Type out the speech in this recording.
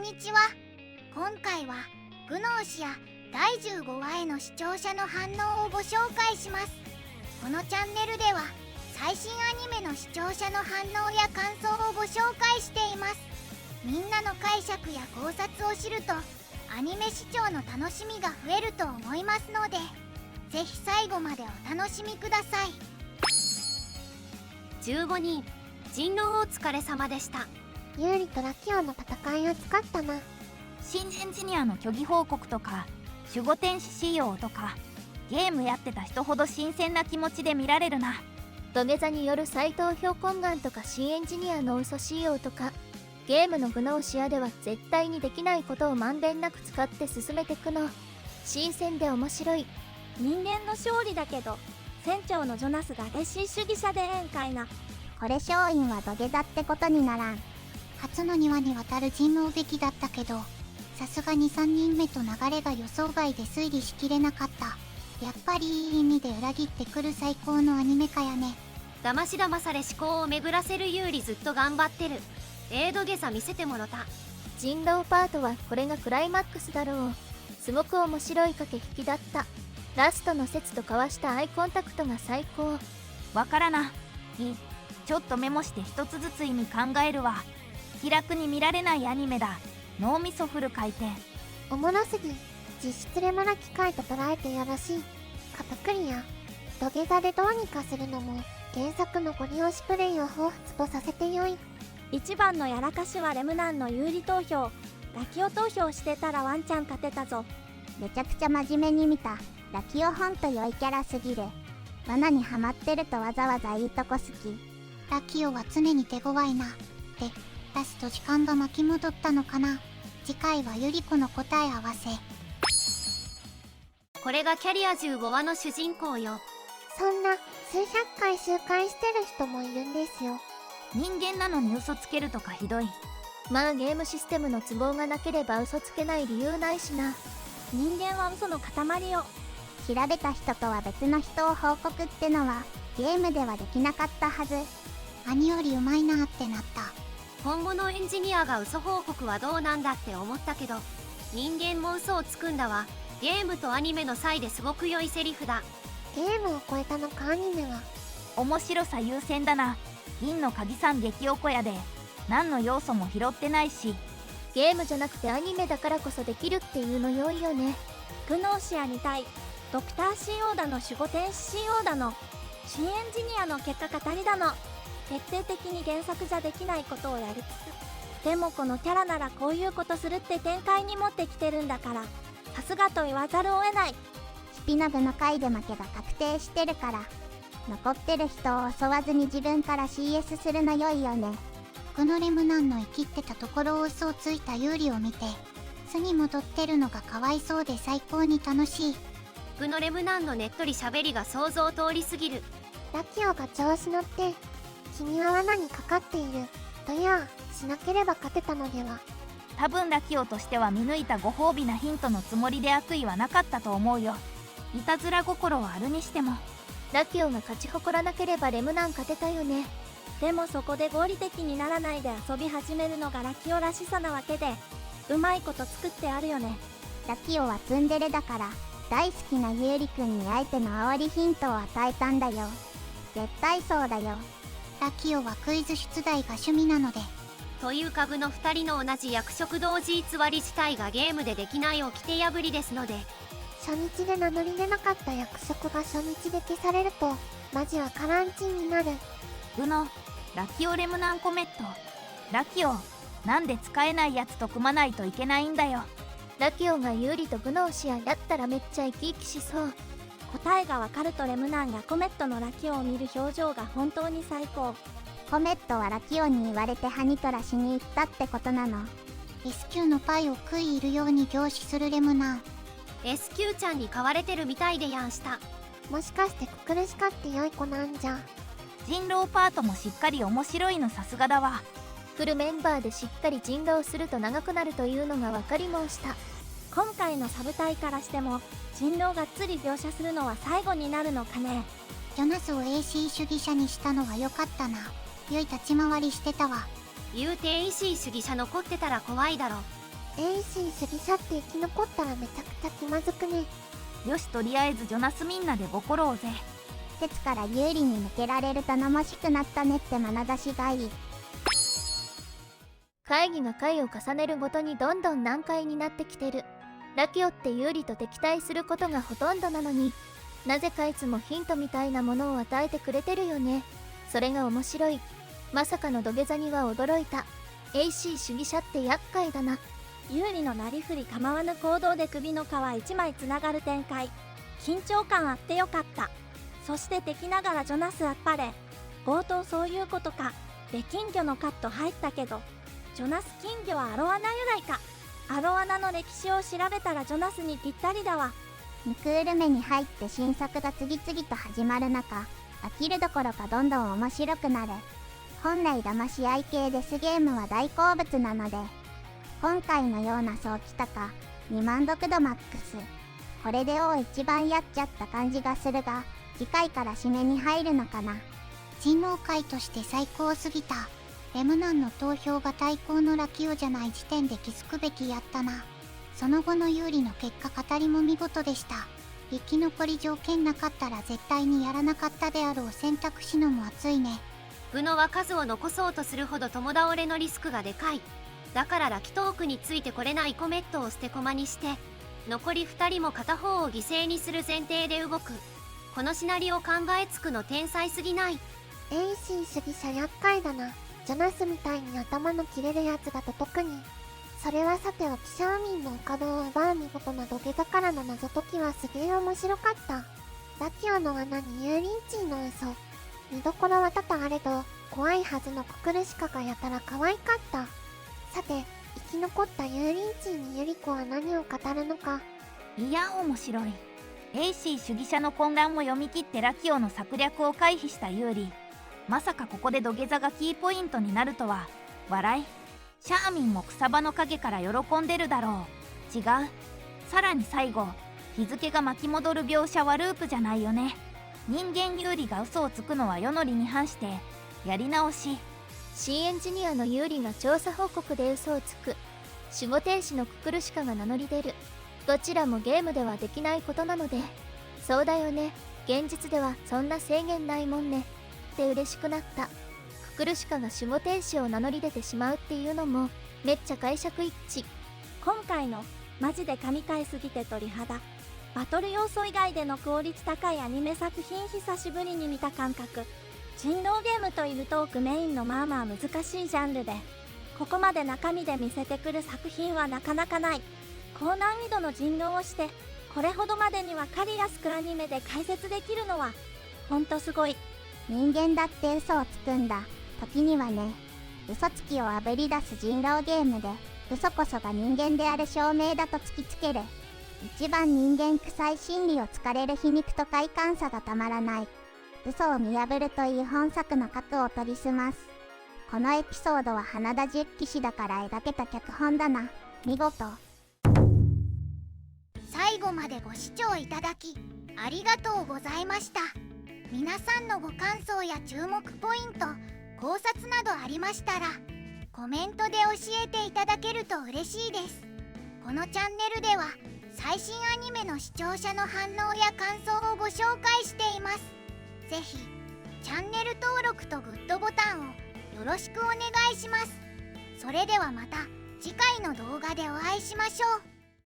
にちは。今回はグノーシア第15話への視聴者の反応をご紹介します。このチャンネルでは最新アニメの視聴者の反応や感想をご紹介しています。みんなの解釈や考察を知るとアニメ視聴の楽しみが増えると思いますので、ぜひ最後までお楽しみください。15人人狼お疲れ様でした。ユーリとラキオの戦い熱かったな。新エンジニアの虚偽報告とか守護天使仕様とか、ゲームやってた人ほど新鮮な気持ちで見られるな。土下座による斎藤標根眼とか新エンジニアの嘘仕様とか、ゲームのグノーシアでは絶対にできないことをまんべんなく使って進めてくの。新鮮で面白い。人間の勝利だけど船長のジョナスが弟子主義者でえんかいな。これ勝因は土下座ってことにならん。初の2話にわたる人狼べきだったけど、さすがに3人目と流れが予想外で推理しきれなかった。やっぱりいい意味で裏切ってくる最高のアニメ化やね。騙し騙され思考を巡らせる有利ずっと頑張ってる。土下座見せてもろた。人狼パートはこれがクライマックスだろう。すごく面白い駆け引きだった。ラストの説と交わしたアイコンタクトが最高。わからな。ちょっとメモして一つずつ意味考えるわ。気楽に見られないアニメだ。脳みそフル回転。おもろすぎ。実質レモラ機械と捉えてよろしい。カタクリア。土下座でどうにかするのも原作のゴリ押しプレイを彷彿とさせてよい。一番のやらかしはレムナンの有利投票。ラキオ投票してたらワンチャン勝てたぞ。めちゃくちゃ真面目に見た。ラキオほんと良いキャラすぎる。罠にはまってるとわざわざいいとこ好き。ラキオは常に手強いな。で、ラスト時間が巻き戻ったのかな。次回はユリコの答え合わせ。これがキャリア15話の主人公よ。そんな数百回周回してる人もいるんですよ。人間なのに嘘つけるとかひどい。まあゲームシステムの都合がなければ嘘つけない理由ないしな。人間は嘘の塊よ。調べた人とは別の人を報告ってのはゲームではできなかったはず。兄よりうまいなってなった。本物エンジニアが嘘報告はどうなんだって思ったけど、人間も嘘をつくんだわ。ゲームとアニメの際ですごく良いセリフだ。ゲームを超えたのかアニメは。面白さ優先だな。銀の鍵さん激おこやで何の要素も拾ってないし。ゲームじゃなくてアニメだからこそできるっていうの良いよね。グノーシアに対ドクター CO だの守護天使 CO だの新エンジニアの結果語りだの、徹底的に原作じゃできないことをやりつつ、でもこのキャラならこういうことするって展開に持ってきてるんだから、さすがと言わざるを得ない。スピナブの回で負けが確定してるから、残ってる人を襲わずに自分から CS するの良いよね。グノレムナンの生きってたところを嘘をついたユーリを見て、巣に戻ってるのがかわいそうで最高に楽しい。グノレムナンのねっとり喋りが想像通りすぎる。ラキオが調子乗って君は罠にかかっているとやしなければ勝てたのでは。多分ラキオとしては見抜いたご褒美なヒントのつもりで悪意はなかったと思うよ。いたずら心はあるにしても。ラキオが勝ち誇らなければレムナン勝てたよね。でもそこで合理的にならないで遊び始めるのがラキオらしさなわけで、うまいこと作ってあるよね。ラキオはツンデレだから大好きなユーリくんにあえての煽りヒントを与えたんだよ。絶対そうだよ。ラキオはクイズ出題が趣味なので。というか部の2人の同じ役職同時偽り自体がゲームでできない掟破りですので。初日で名乗り出なかった役職が初日で消されるとマジはカランチンになる。グノ、ラキオレムナンコメット。ラキオ、なんで使えないやつと組まないといけないんだよ。ラキオが有利とグノーシアやったらめっちゃ生き生きしそう。答えがわかるとレムナンがコメットのラキオを見る表情が本当に最高。コメットはラキオに言われてハニトラしに行ったってことなの。 S q のパイを食い入るように凝視するレムナン。 S q ちゃんに飼われてるみたいでやんした。もしかしてククルしかって良い子なんじゃ。人狼パートもしっかり面白いのさすがだわ。フルメンバーでしっかり人狼すると長くなるというのが分かり申した。今回のサブ隊からしても人狼がっつり描写するのは最後になるのかね。ジョナスを AC 主義者にしたのは良かったな。良い立ち回りしてたわ。言うて AC 主義者残ってたら怖いだろ。エイシー主義者って生き残ったらめちゃくちゃ気まずくね。よし、とりあえずジョナスみんなでボコろうぜ。説から有利に向けられる頼もしくなったねって眼差しがいい。会議が回を重ねるごとにどんどん難解になってきてる。ラキオって有利と敵対することがほとんどなのに、なぜかいつもヒントみたいなものを与えてくれてるよね。それが面白い。まさかの土下座には驚いた。AC 主義者って厄介だな。有利のなりふり構わぬ行動で首の皮一枚つながる展開。緊張感あってよかった。そして敵ながらジョナスあっぱれ。強盗そういうことか。で金魚のカット入ったけど、ジョナス金魚はアロアナ由来か。アロアナの歴史を調べたらジョナスにぴったりだわ。2クール目に入って新作が次々と始まる中、飽きるどころかどんどん面白くなる。本来騙し合い系デスゲームは大好物なので、今回のような早期高2万読度マックス、これで一番やっちゃった感じがするが、次回から締めに入るのかな。人狼会として最高すぎた。レムナンの投票が対抗のラキオじゃない時点で気づくべきやったな。その後の有利の結果語りも見事でした。生き残り条件なかったら絶対にやらなかったであろう選択肢のも熱いね。グノは数を残そうとするほど共倒れのリスクがでかい。だからラキトークについてこれないコメットを捨て駒にして、残り2人も片方を犠牲にする前提で動く。このシナリオ考えつくの天才すぎない？エイシー主義者厄介だな。ジョナスみたいに頭の切れるやつだと特に。それはさておき、シャーミンのお株を奪う見事な土下座からの謎解きはすげえ面白かった。ラキオの罠にユーリンチーの嘘。見どころは多々あれど、怖いはずのククルシカがやたら可愛かった。さて、生き残ったユーリンチーにユリコは何を語るのか。いや面白い。エイシー主義者の混乱を読み切ってラキオの策略を回避した有利。まさかここで土下座がキーポイントになるとは。笑い。シャーミンも草場の陰から喜んでるだろう。違う。さらに最後、日付が巻き戻る描写はループじゃないよね。人間有利が嘘をつくのは世の理に反してやり直し。新エンジニアの有利が調査報告で嘘をつく。守護天使のククルシカが名乗り出る。どちらもゲームではできないことなので。そうだよね、現実ではそんな制限ないもんねって嬉しくなった。ククルシカが守護天使を名乗り出てしまうっていうのもめっちゃ解釈一致。今回のマジで神回すぎて鳥肌。バトル要素以外でのクオリティ高いアニメ作品久しぶりに見た感覚。人狼ゲームといるトークメインのまあまあ難しいジャンルで、ここまで中身で見せてくる作品はなかなかない。高難易度の人狼をしてこれほどまでに分かりやすくアニメで解説できるのはほんとすごい。人間だって嘘をつくんだ。時にはね。嘘つきをあぶり出す人狼ゲームで、嘘こそが人間である証明だと突きつける。一番人間臭い心理を突かれる皮肉と快感さがたまらない。嘘を見破るという本作の核を取りすます。このエピソードは花田十騎士だから描けた脚本だな。見事。最後までご視聴いただきありがとうございました。皆さんのご感想や注目ポイント、考察などありましたらコメントで教えていただけると嬉しいです。このチャンネルでは最新アニメの視聴者の反応や感想をご紹介しています。ぜひチャンネル登録とグッドボタンをよろしくお願いします。それではまた次回の動画でお会いしましょう。